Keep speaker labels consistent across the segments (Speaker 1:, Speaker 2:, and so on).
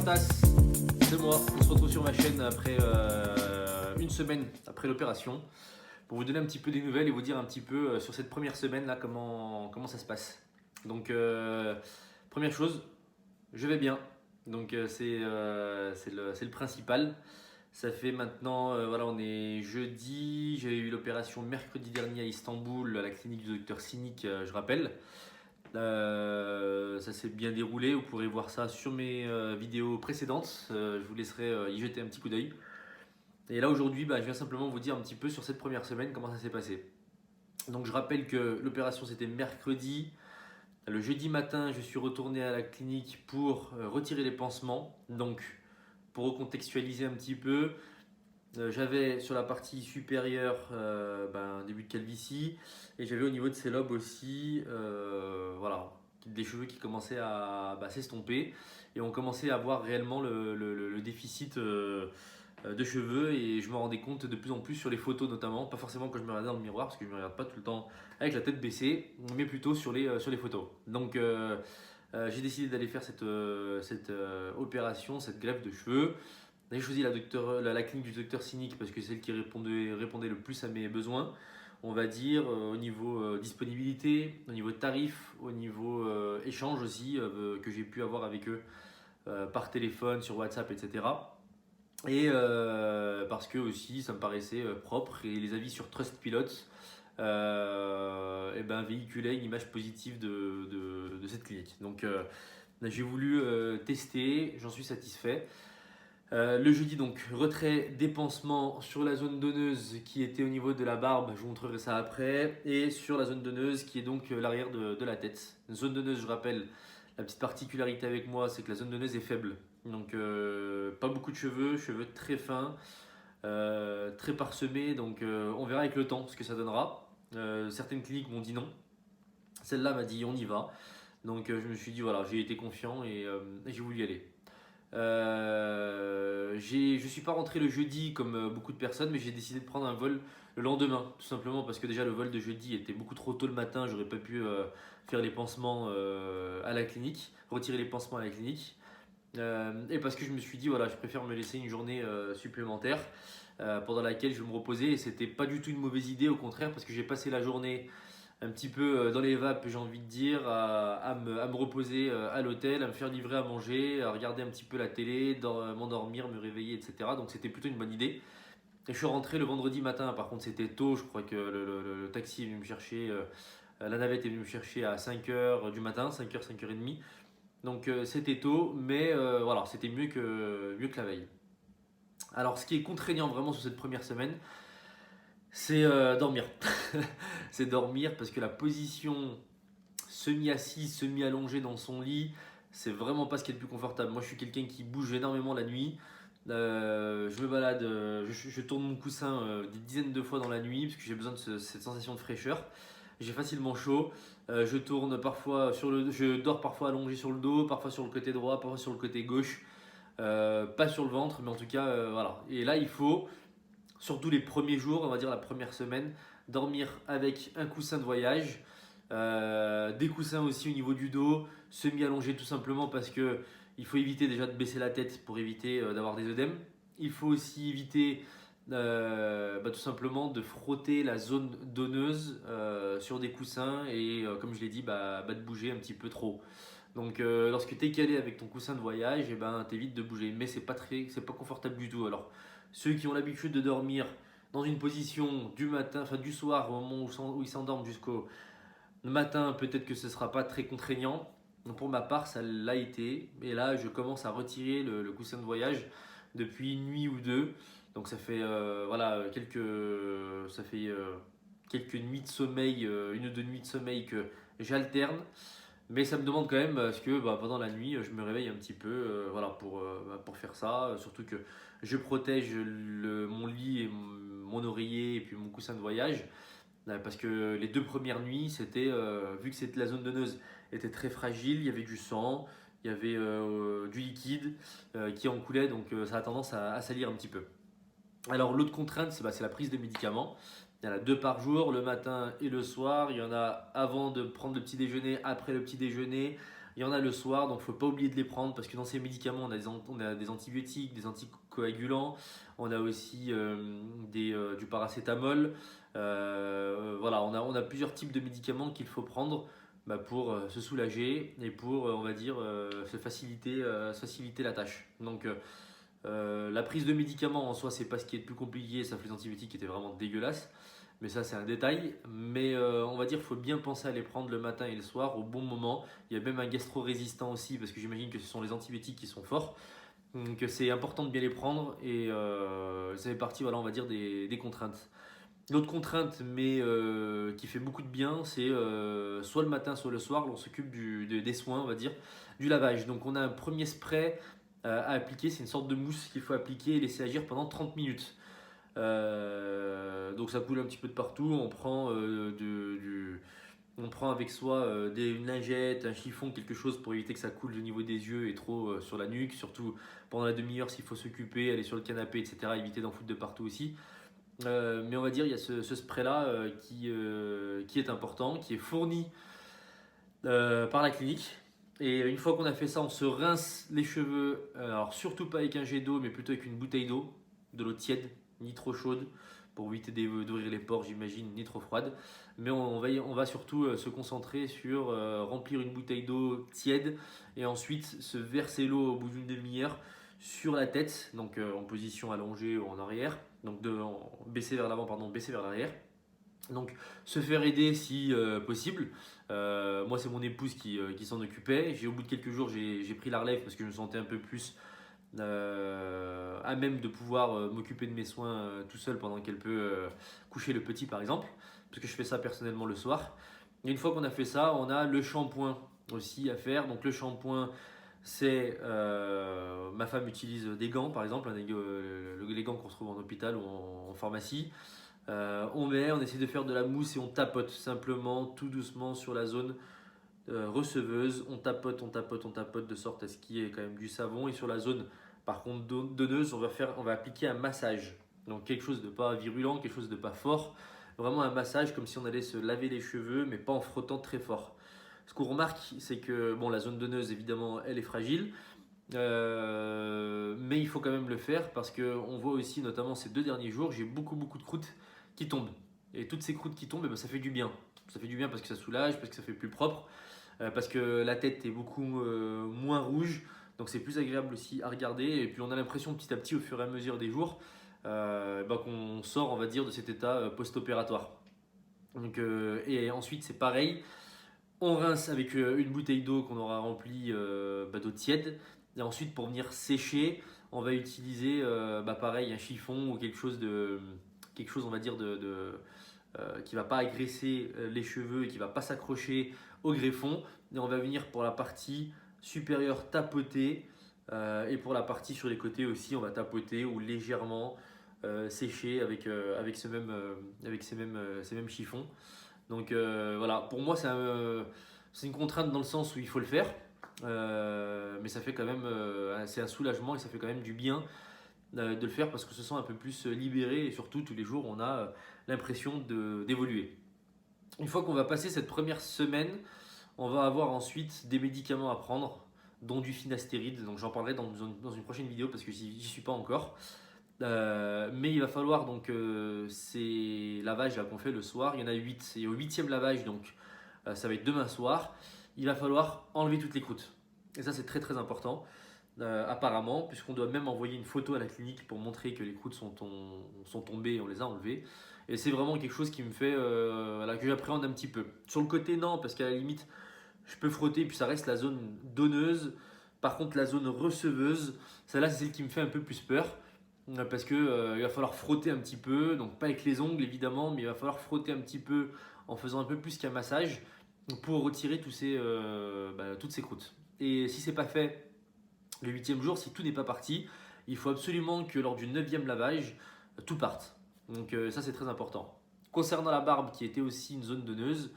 Speaker 1: Fantas, c'est moi. On se retrouve sur ma chaîne après une semaine après l'opération pour vous donner un petit peu des nouvelles et vous dire un petit peu sur cette première semaine là comment ça se passe. Donc première chose, je vais bien. Donc c'est le principal. Ça fait maintenant, voilà, on est jeudi. J'ai eu l'opération mercredi dernier à Istanbul, à la clinique du docteur Sinik, je rappelle. Ça s'est bien déroulé, vous pourrez voir ça sur mes vidéos précédentes. Je vous laisserai y jeter un petit coup d'œil. Et là aujourd'hui, je viens simplement vous dire un petit peu sur cette première semaine comment ça s'est passé. Donc je rappelle que l'opération c'était mercredi. Le jeudi matin, je suis retourné à la clinique pour retirer les pansements. Donc pour recontextualiser un petit peu, j'avais sur la partie supérieure un début de calvitie et j'avais au niveau de ses lobes aussi voilà, des cheveux qui commençaient à s'estomper et on commençait à voir réellement le déficit de cheveux et je me rendais compte de plus en plus sur les photos notamment, pas forcément quand je me regardais dans le miroir parce que je ne me regarde pas tout le temps avec la tête baissée, mais plutôt sur les photos. Donc j'ai décidé d'aller faire cette opération, cette greffe de cheveux. J'ai choisi la clinique du docteur Cynique parce que c'est celle qui répondait le plus à mes besoins, on va dire, au niveau disponibilité, au niveau tarif, au niveau échange aussi, que j'ai pu avoir avec eux par téléphone, sur WhatsApp, etc. Et parce que aussi ça me paraissait propre et les avis sur Trustpilot véhiculaient une image positive de cette clinique. Donc j'ai voulu tester, j'en suis satisfait. Le jeudi donc, retrait des pansements sur la zone donneuse qui était au niveau de la barbe, je vous montrerai ça après, et sur la zone donneuse qui est donc l'arrière de la tête. Une zone donneuse, je rappelle, la petite particularité avec moi, c'est que la zone donneuse est faible. Donc pas beaucoup de cheveux, cheveux très fins, très parsemés, donc on verra avec le temps ce que ça donnera. Certaines cliniques m'ont dit non, celle-là m'a dit on y va. Donc je me suis dit voilà, j'ai été confiant et j'ai voulu y aller. Je ne suis pas rentré le jeudi comme beaucoup de personnes, mais j'ai décidé de prendre un vol le lendemain, tout simplement parce que déjà le vol de jeudi était beaucoup trop tôt le matin, j'aurais pas pu faire les pansements à la clinique, retirer les pansements à la clinique. Et parce que je me suis dit, voilà, je préfère me laisser une journée supplémentaire pendant laquelle je vais me reposer. Et c'était pas du tout une mauvaise idée, au contraire, parce que j'ai passé la journée un petit peu dans les vapes, j'ai envie de dire, à me reposer à l'hôtel, à me faire livrer à manger, à regarder un petit peu la télé, m'endormir, me réveiller, etc. Donc c'était plutôt une bonne idée. Et je suis rentré le vendredi matin, par contre c'était tôt, je crois que le taxi est venu me chercher, la navette est venue me chercher à 5h du matin, 5h, 5h30. Donc c'était tôt, mais voilà, c'était mieux que la veille. Alors ce qui est contraignant vraiment sur cette première semaine, c'est dormir. C'est dormir parce que la position semi-assise, semi-allongée dans son lit, c'est vraiment pas ce qui est le plus confortable. Moi je suis quelqu'un qui bouge énormément la nuit. Je me balade, je tourne mon coussin des dizaines de fois dans la nuit parce que j'ai besoin de cette sensation de fraîcheur. J'ai facilement chaud. Je tourne parfois je dors parfois allongé sur le dos, parfois sur le côté droit, parfois sur le côté gauche. Pas sur le ventre, mais en tout cas voilà. Et là il faut, surtout les premiers jours, on va dire la première semaine, dormir avec un coussin de voyage, des coussins aussi au niveau du dos, semi-allongé tout simplement parce que il faut éviter déjà de baisser la tête pour éviter d'avoir des œdèmes. Il faut aussi éviter tout simplement de frotter la zone donneuse sur des coussins et comme je l'ai dit, de bouger un petit peu trop. Donc lorsque tu es calé avec ton coussin de voyage, t'évites de bouger, mais c'est pas confortable du tout. Alors ceux qui ont l'habitude de dormir dans une position du matin, enfin du soir au moment où ils s'endorment jusqu'au matin, peut-être que ce sera pas très contraignant. Donc, pour ma part, ça l'a été. Et là, je commence à retirer le coussin de voyage depuis une nuit ou deux. Donc ça fait quelques nuits de sommeil, une ou deux nuits de sommeil que j'alterne. Mais ça me demande quand même parce que pendant la nuit, je me réveille un petit peu pour faire ça. Surtout que je protège mon lit et mon oreiller et puis mon coussin de voyage. Parce que les deux premières nuits, vu que la zone donneuse était très fragile, il y avait du sang, il y avait du liquide qui en coulait, donc ça a tendance à salir un petit peu. Alors l'autre contrainte, c'est la prise de médicaments. Il y en a 2 par jour, le matin et le soir. Il y en a avant de prendre le petit déjeuner, après le petit déjeuner. Il y en a le soir, donc il ne faut pas oublier de les prendre parce que dans ces médicaments, on a des antibiotiques, des anticoagulants, on a aussi du paracétamol. Voilà, on a plusieurs types de médicaments qu'il faut prendre pour se soulager et pour, on va dire, se faciliter la tâche. Donc, la prise de médicaments en soi, c'est pas ce qui est le plus compliqué, sauf les antibiotiques qui étaient vraiment dégueulasses. Mais ça, c'est un détail. Mais on va dire qu'il faut bien penser à les prendre le matin et le soir au bon moment. Il y a même un gastro-résistant aussi, parce que j'imagine que ce sont les antibiotiques qui sont forts. Donc c'est important de bien les prendre et ça fait partie, voilà, on va dire, des contraintes. L'autre contrainte, mais qui fait beaucoup de bien, c'est soit le matin, soit le soir, on s'occupe des soins, on va dire, du lavage. Donc on a un premier spray à appliquer, c'est une sorte de mousse qu'il faut appliquer et laisser agir pendant 30 minutes. Donc ça coule un petit peu de partout, on prend avec soi une lingette, un chiffon, quelque chose pour éviter que ça coule au niveau des yeux et trop sur la nuque, surtout pendant la demi-heure s'il faut s'occuper, aller sur le canapé, etc. Éviter d'en foutre de partout aussi. Mais on va dire il y a ce spray-là qui est important, qui est fourni par la clinique. Et une fois qu'on a fait ça, on se rince les cheveux, alors surtout pas avec un jet d'eau, mais plutôt avec une bouteille d'eau, de l'eau tiède, ni trop chaude, pour éviter d'ouvrir les pores, j'imagine, ni trop froide. Mais on va surtout se concentrer sur remplir une bouteille d'eau tiède et ensuite se verser l'eau au bout d'une demi-heure sur la tête, donc en position allongée ou en arrière, donc baisser vers l'avant, pardon, baisser vers l'arrière. Donc se faire aider si possible. Moi c'est mon épouse qui s'en occupait. Au bout de quelques jours j'ai pris la relève parce que je me sentais un peu plus à même de pouvoir m'occuper de mes soins tout seul pendant qu'elle peut coucher le petit par exemple. Parce que je fais ça personnellement le soir. Et une fois qu'on a fait ça, on a le shampoing aussi à faire. Donc le shampoing, c'est ma femme utilise des gants par exemple, les gants qu'on retrouve en hôpital ou en pharmacie. On essaie de faire de la mousse et on tapote simplement, tout doucement sur la zone receveuse. On tapote, on tapote, on tapote de sorte à ce qu'il y ait quand même du savon. Et sur la zone, par contre, donneuse, on va appliquer un massage. Donc quelque chose de pas virulent, quelque chose de pas fort. Vraiment un massage comme si on allait se laver les cheveux, mais pas en frottant très fort. Ce qu'on remarque, c'est que bon, la zone donneuse, évidemment, elle est fragile. Mais il faut quand même le faire parce qu'on voit aussi, notamment ces 2 derniers jours, j'ai beaucoup de croûtes qui tombent. Et toutes ces croûtes qui tombent, ça fait du bien. Ça fait du bien parce que ça soulage, parce que ça fait plus propre, parce que la tête est beaucoup moins rouge. Donc c'est plus agréable aussi à regarder. Et puis on a l'impression petit à petit, au fur et à mesure des jours, qu'on sort, on va dire, de cet état post-opératoire. Donc, et ensuite c'est pareil. On rince avec une bouteille d'eau qu'on aura remplie d'eau tiède. Et ensuite, pour venir sécher, on va utiliser pareil un chiffon ou quelque chose on va dire qui va pas agresser les cheveux et qui va pas s'accrocher au greffon. Et on va venir pour la partie supérieure tapoter et pour la partie sur les côtés aussi, on va tapoter ou légèrement sécher avec ces mêmes chiffons. Donc voilà, pour moi c'est une contrainte dans le sens où il faut le faire, mais ça fait quand même, c'est un soulagement et ça fait quand même du bien de le faire parce que se sent un peu plus libéré et surtout tous les jours on a l'impression d'évoluer. Une fois qu'on va passer cette première semaine, on va avoir ensuite des médicaments à prendre, dont du finastéride, donc j'en parlerai dans une prochaine vidéo parce que j'y suis pas encore. Mais il va falloir donc ces lavages là qu'on fait le soir, il y en a 8 et au 8e lavage, donc ça va être demain soir, il va falloir enlever toutes les croûtes. Et ça c'est très important apparemment, puisqu'on doit même envoyer une photo à la clinique pour montrer que les croûtes sont tombées et on les a enlevées. Et c'est vraiment quelque chose qui me fait que j'appréhende un petit peu. Sur le côté non, parce qu'à la limite je peux frotter puis ça reste la zone donneuse. Par contre la zone receveuse, celle-là c'est celle qui me fait un peu plus peur. Parce que il va falloir frotter un petit peu, donc pas avec les ongles évidemment, mais il va falloir frotter un petit peu en faisant un peu plus qu'un massage pour retirer toutes ces croûtes. Et si c'est pas fait le 8e jour, si tout n'est pas parti, il faut absolument que lors du 9e lavage, tout parte. Donc ça c'est très important. Concernant la barbe qui était aussi une zone donneuse,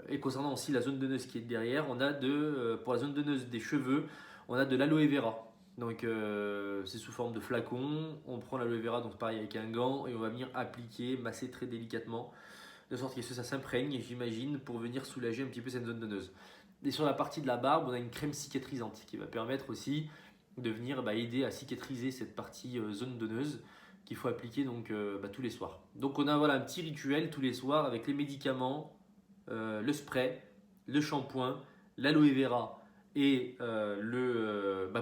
Speaker 1: et concernant aussi la zone donneuse qui est derrière, pour la zone donneuse des cheveux, on a de l'aloe vera. Donc c'est sous forme de flacon, on prend l'aloe vera donc pareil avec un gant et on va venir appliquer, masser très délicatement de sorte que ça s'imprègne, j'imagine, pour venir soulager un petit peu cette zone donneuse. Et sur la partie de la barbe, on a une crème cicatrisante qui va permettre aussi de venir aider à cicatriser cette partie zone donneuse qu'il faut appliquer donc tous les soirs. Donc on a un petit rituel tous les soirs avec les médicaments, le spray, le shampoing, l'aloe vera et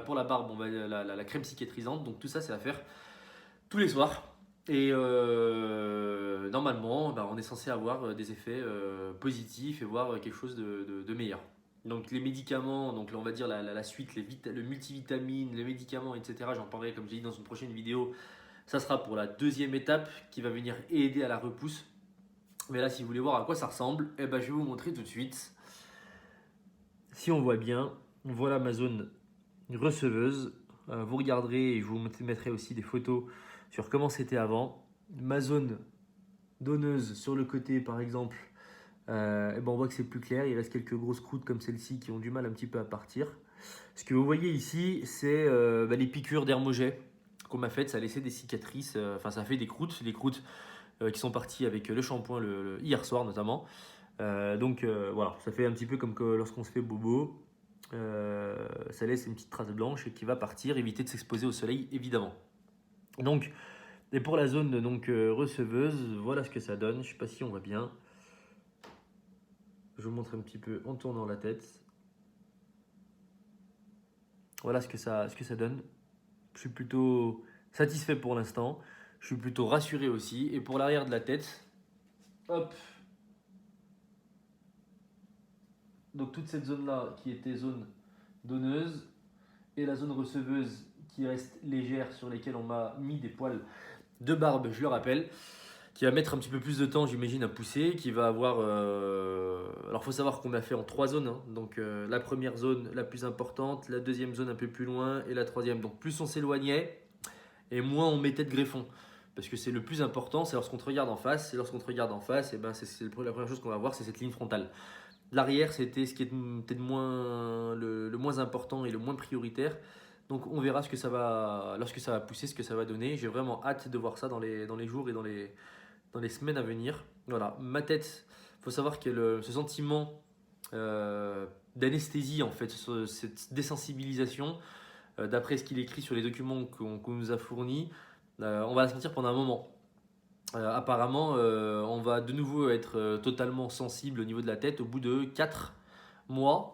Speaker 1: pour la barbe on va la crème cicatrisante. Donc tout ça c'est à faire tous les soirs. Et normalement on est censé avoir des effets positifs et voir quelque chose de meilleur. Donc les médicaments, donc là on va dire la suite, le multivitamine, les médicaments, etc. J'en parlerai comme j'ai dit dans une prochaine vidéo. Ça sera pour la deuxième étape qui va venir aider à la repousse. Mais là si vous voulez voir à quoi ça ressemble, je vais vous montrer tout de suite. Si on voit bien, voilà ma zone receveuse. Vous regarderez et je vous mettrai aussi des photos sur comment c'était avant. Ma zone donneuse sur le côté par exemple, on voit que c'est plus clair, il reste quelques grosses croûtes comme celle-ci qui ont du mal un petit peu à partir. Ce que vous voyez ici, c'est les piqûres d'Hermogé qu'on m'a faites, ça a laissé des cicatrices, ça a fait des croûtes qui sont parties avec le shampoing hier soir notamment. Voilà, ça fait un petit peu comme que lorsqu'on se fait bobo, ça laisse une petite trace blanche et qui va partir, éviter de s'exposer au soleil évidemment. Donc, et pour la zone receveuse, voilà ce que ça donne, je ne sais pas si on voit bien. Je vous montre un petit peu en tournant la tête. Voilà ce que ça donne. Je suis plutôt satisfait pour l'instant. Je suis plutôt rassuré aussi. Et pour l'arrière de la tête, hop. Donc toute cette zone-là qui était zone donneuse et la zone receveuse qui reste légère sur lesquelles on m'a mis des poils de barbe, je le rappelle, qui va mettre un petit peu plus de temps, j'imagine, à pousser, qui va avoir... Alors, il faut savoir qu'on a fait en 3 zones. Hein. Donc, la première zone la plus importante, la deuxième zone un peu plus loin et la troisième. Donc, plus on s'éloignait et moins on mettait de greffons. Parce que c'est le plus important, c'est lorsqu'on te regarde en face. Et lorsqu'on te regarde en face, c'est la première chose qu'on va voir, c'est cette ligne frontale. L'arrière, c'était ce qui est peut-être le moins important et le moins prioritaire. Donc on verra lorsque ça va pousser, ce que ça va donner. J'ai vraiment hâte de voir ça dans les jours et dans les semaines à venir. Voilà, ma tête, il faut savoir qu'il y a ce sentiment d'anesthésie, en fait, cette désensibilisation, d'après ce qu'il écrit sur les documents qu'on nous a fournis, on va la sentir pendant un moment. Apparemment, on va de nouveau être totalement sensible au niveau de la tête au bout de 4 mois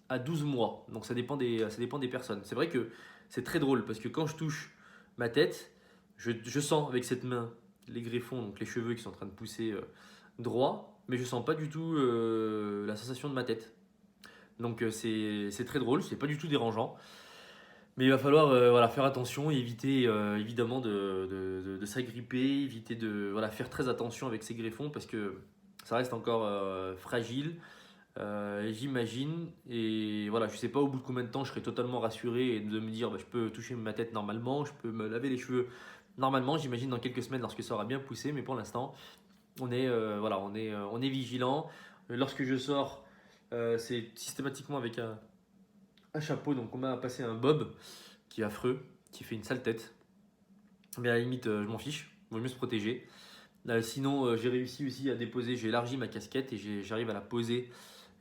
Speaker 1: à 12 mois. Donc ça dépend des personnes. C'est vrai que c'est très drôle parce que quand je touche ma tête, je sens avec cette main les greffons, donc les cheveux qui sont en train de pousser droit, mais je sens pas du tout la sensation de ma tête. Donc c'est très drôle, c'est pas du tout dérangeant. Mais il va falloir faire attention et éviter évidemment de s'agripper, éviter de faire très attention avec ces greffons parce que ça reste encore fragile, j'imagine. Et voilà, je sais pas au bout de combien de temps je serai totalement rassuré et de me dire je peux toucher ma tête normalement, je peux me laver les cheveux normalement. J'imagine dans quelques semaines lorsque ça aura bien poussé, mais pour l'instant, on est vigilant. Lorsque je sors, c'est systématiquement avec un chapeau, donc on m'a passé un bob qui est affreux, qui fait une sale tête. Mais à la limite, je m'en fiche, il vaut mieux se protéger. Sinon, j'ai réussi aussi à déposer, j'ai élargi ma casquette et j'arrive à la poser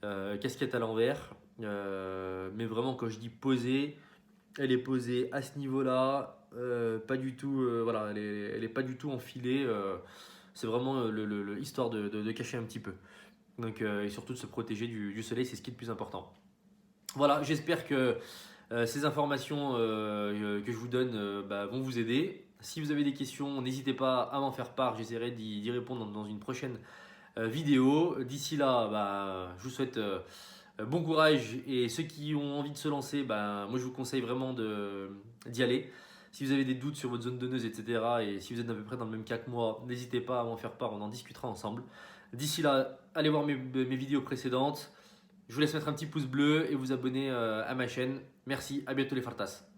Speaker 1: casquette à l'envers. Mais vraiment, quand je dis poser, elle est posée à ce niveau-là, pas du tout, elle est pas du tout enfilée. C'est vraiment histoire de cacher un petit peu. Donc, et surtout de se protéger du soleil, c'est ce qui est le plus important. Voilà, j'espère que ces informations que je vous donne vont vous aider. Si vous avez des questions, n'hésitez pas à m'en faire part, j'essaierai d'y répondre dans une prochaine vidéo. D'ici là, je vous souhaite bon courage et ceux qui ont envie de se lancer, moi je vous conseille vraiment d'y aller. Si vous avez des doutes sur votre zone donneuse, etc. et si vous êtes à peu près dans le même cas que moi, n'hésitez pas à m'en faire part, on en discutera ensemble. D'ici là, allez voir mes vidéos précédentes. Je vous laisse mettre un petit pouce bleu et vous abonner à ma chaîne. Merci, à bientôt les fartas.